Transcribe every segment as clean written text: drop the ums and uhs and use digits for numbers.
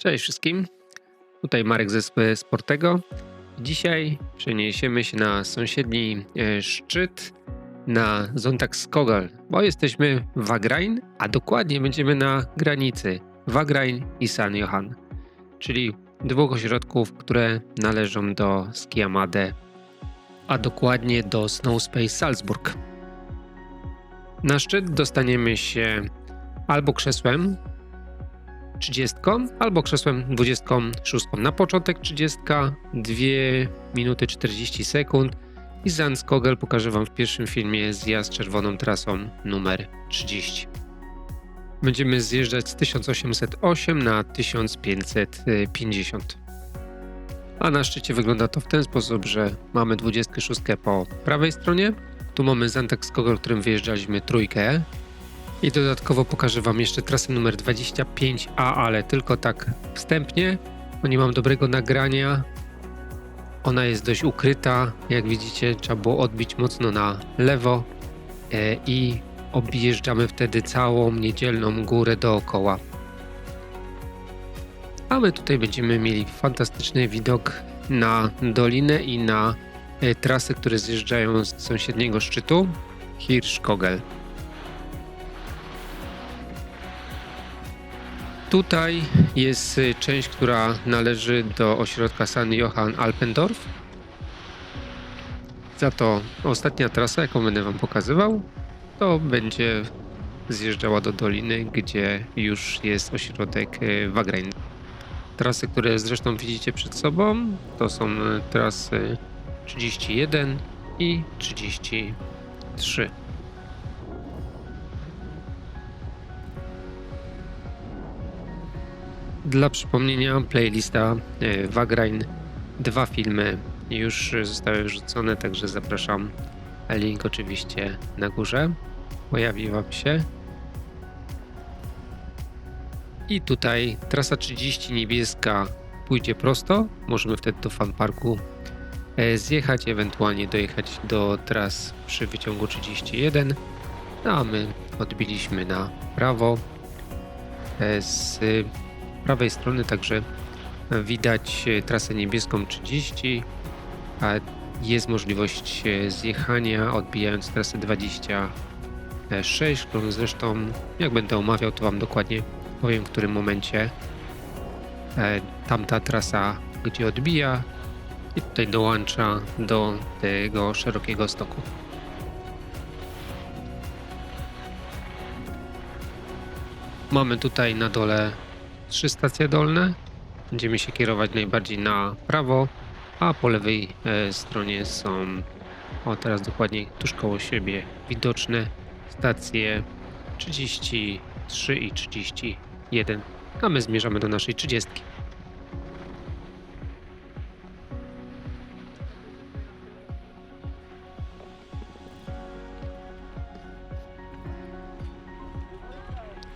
Cześć wszystkim, tutaj Marek ze Sportego. Dzisiaj przeniesiemy się na sąsiedni szczyt, na Sonntagsskogel, bo jesteśmy w Wagrain, a dokładnie będziemy na granicy Wagrain i San Johann, czyli dwóch ośrodków, które należą do Skiamade, a dokładnie do Snowspace Salzburg. Na szczyt dostaniemy się albo krzesłem 30, albo krzesłem 26. Na początek 30, 2 minuty 40 sekund i Sandskogel pokażę Wam w pierwszym filmie zjazd czerwoną trasą numer 30. Będziemy zjeżdżać z 1808 na 1550. A na szczycie wygląda to w ten sposób, że mamy 26 po prawej stronie, tu mamy Sonntagsskogel, którym wyjeżdżaliśmy trójkę. I dodatkowo pokażę Wam jeszcze trasę numer 25A, ale tylko tak wstępnie, bo nie mam dobrego nagrania. Ona jest dość ukryta, jak widzicie trzeba było odbić mocno na lewo i objeżdżamy wtedy całą niedzielną górę dookoła. A my tutaj będziemy mieli fantastyczny widok na dolinę i na trasy, które zjeżdżają z sąsiedniego szczytu, Hirschkogel. Tutaj jest część, która należy do ośrodka San Johann Alpendorf. Za to ostatnia trasa, jaką będę Wam pokazywał, to będzie zjeżdżała do doliny, gdzie już jest ośrodek Wagrain. Trasy, które zresztą widzicie przed sobą, to są trasy 31 i 33. Dla przypomnienia, playlista Wagrain, 2 filmy już zostały wrzucone, także zapraszam. Link oczywiście na górze pojawi Wam się. I tutaj trasa 30 niebieska pójdzie prosto. Możemy wtedy do funparku zjechać, ewentualnie dojechać do tras przy wyciągu 31. A my odbiliśmy na prawo z prawej strony, także widać trasę niebieską 30, a jest możliwość zjechania odbijając trasę 26, którą zresztą jak będę omawiał, to Wam dokładnie powiem, w którym momencie tamta trasa gdzie odbija i tutaj dołącza do tego szerokiego stoku. Mamy tutaj na dole 3 stacje dolne. Będziemy się kierować najbardziej na prawo, a po lewej stronie są, teraz dokładnie tuż koło siebie widoczne stacje 33 i 31, a my zmierzamy do naszej 30.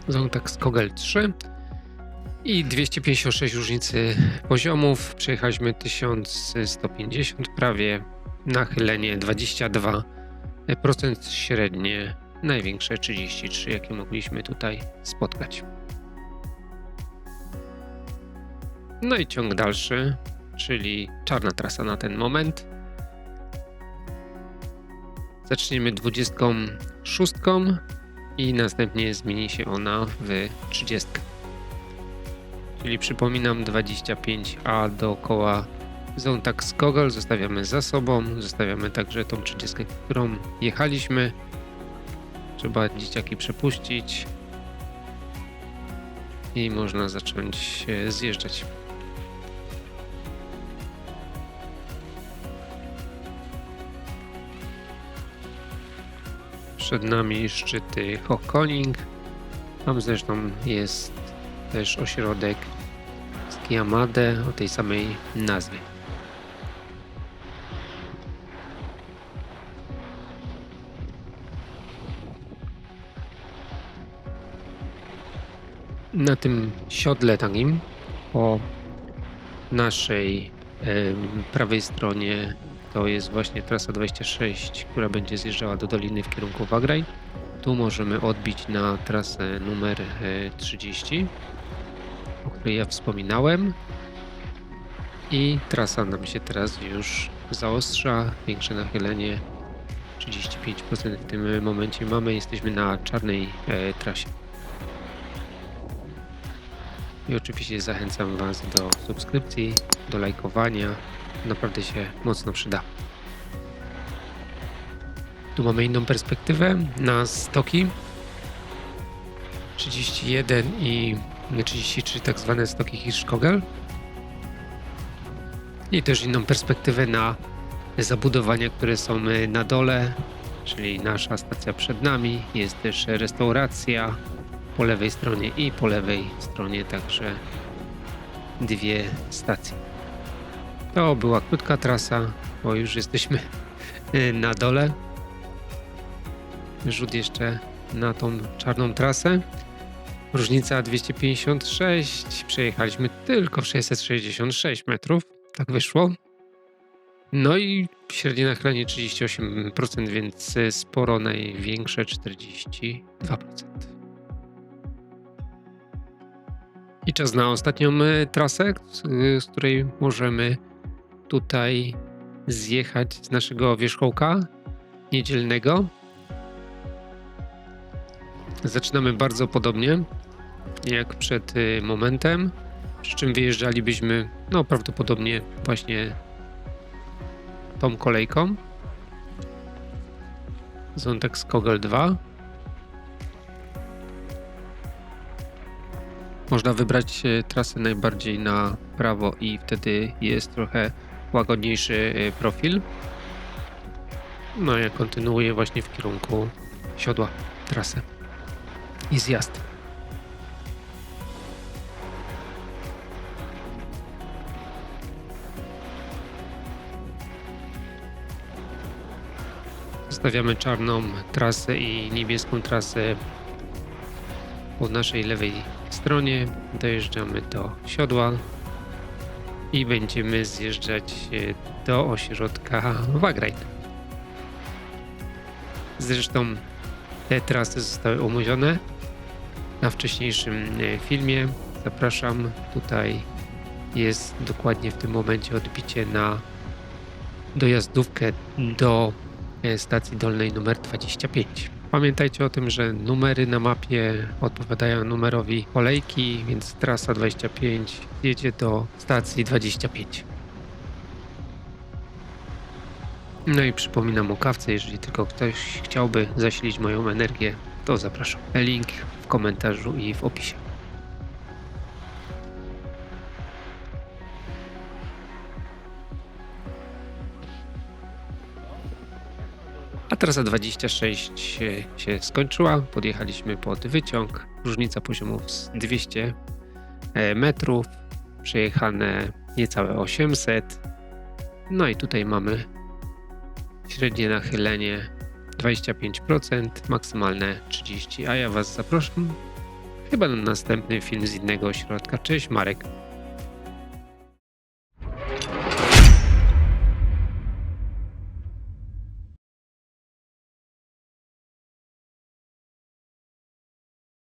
Sonntagsskogel 3 i 256 różnicy poziomów. Przejechaliśmy 1150 prawie, nachylenie 22%, średnie największe 33, jakie mogliśmy tutaj spotkać. No i ciąg dalszy, czyli czarna trasa na ten moment. Zaczniemy 26 i następnie zmieni się ona w 30. Czyli przypominam, 25A dookoła Sonntagsskogel zostawiamy za sobą, zostawiamy także tą 30, którą jechaliśmy. Trzeba dzieciaki przepuścić i można zacząć zjeżdżać. Przed nami szczyty Hochkoning, tam zresztą jest też ośrodek Skiamade o tej samej nazwie. Na tym siodle takim po naszej prawej stronie to jest właśnie trasa 26, która będzie zjeżdżała do doliny w kierunku Wagrain. Tu możemy odbić na trasę numer 30. o której ja wspominałem. I trasa nam się teraz już zaostrza, większe nachylenie, 35% w tym momencie mamy, jesteśmy na czarnej trasie. I oczywiście zachęcam Was do subskrypcji, do lajkowania, naprawdę się mocno przyda. Tu mamy inną perspektywę na stoki, 31 i 33 tak zwane stoki Hirschkogel. I też inną perspektywę na zabudowania, które są na dole, czyli nasza stacja przed nami. Jest też restauracja po lewej stronie i po lewej stronie także dwie stacje. To była krótka trasa, bo już jesteśmy na dole. Rzut jeszcze na tą czarną trasę. Różnica 256, przejechaliśmy tylko 666 metrów, tak wyszło. No i średnie nachylenie 38%, więc sporo największe 42%. I czas na ostatnią trasę, z której możemy tutaj zjechać z naszego wierzchołka niedzielnego. Zaczynamy bardzo podobnie jak przed momentem, przy czym wyjeżdżalibyśmy prawdopodobnie właśnie tą kolejką. Zontax Kogel 2. Można wybrać trasę najbardziej na prawo i wtedy jest trochę łagodniejszy profil. No ja kontynuuję właśnie w kierunku siodła trasę i zjazd. Zostawiamy czarną trasę i niebieską trasę po naszej lewej stronie. Dojeżdżamy do siodła i będziemy zjeżdżać do ośrodka Wagrain. Zresztą te trasy zostały omówione na wcześniejszym filmie. Zapraszam, tutaj jest dokładnie w tym momencie odbicie na dojazdówkę do stacji dolnej numer 25. Pamiętajcie o tym, że numery na mapie odpowiadają numerowi kolejki, więc trasa 25 jedzie do stacji 25. No i przypominam o kawce, jeżeli tylko ktoś chciałby zasilić moją energię, to zapraszam. Link w komentarzu i w opisie. A trasa 26 się skończyła, podjechaliśmy pod wyciąg, różnica poziomów z 200 metrów, przejechane niecałe 800, no i tutaj mamy średnie nachylenie 25%, maksymalne 30%, a ja Was zapraszam chyba na następny film z innego ośrodka. Cześć, Marek.